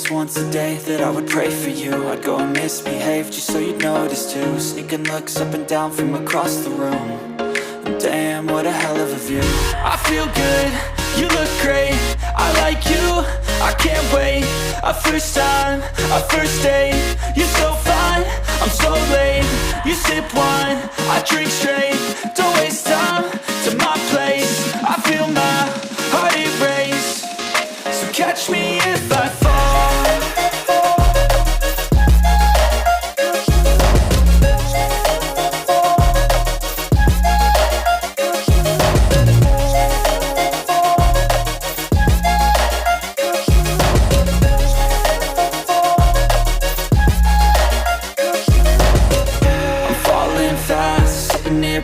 was once a day that I would pray for you. I'd go and misbehave just so you'd notice too. Sneaking looks up and down from across the room. And damn, what a hell of a view. I feel good, you look great, I like you, I can't wait. A first time, a first date, you're so fine, I'm so late. You sip wine, I drink straight, don't waste time to my place. I feel my heart erase, so catch me if I fall.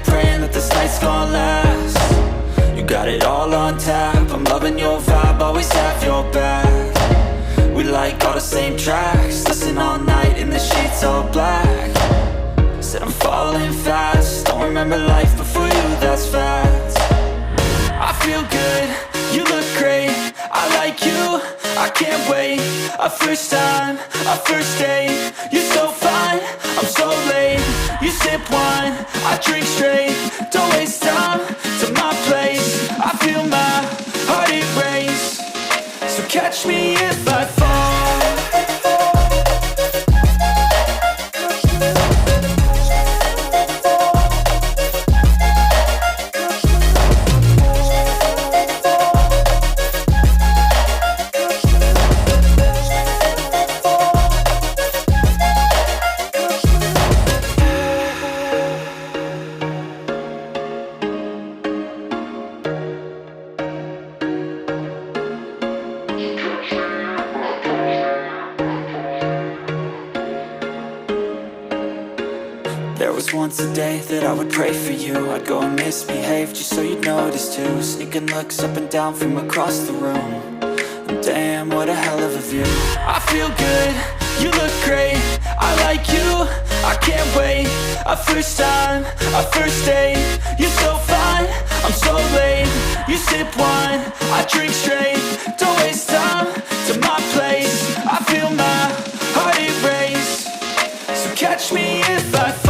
Praying that this night's gonna last. You got it all on tap, I'm loving your vibe, always have your back. We like all the same tracks, listen all night in the sheets all black. Said I'm falling fast, don't remember life before you, that's fact. I feel good, you look great, I like you, I can't wait. A first time, a first date, you're so fine, I'm so late. You sip wine, I drink straight, don't waste time to my place. I feel my heart erase, so catch me if I fall. There was once a day that I would pray for you. I'd go and misbehave just so you'd notice too. Sneaking looks up and down from across the room. And damn, what a hell of a view. I feel good, you look great, I like you, I can't wait. A first time, a first date, you're so fine, I'm so late. You sip wine, I drink straight, don't waste time to my place. I feel my heart erase, so catch me if I fall.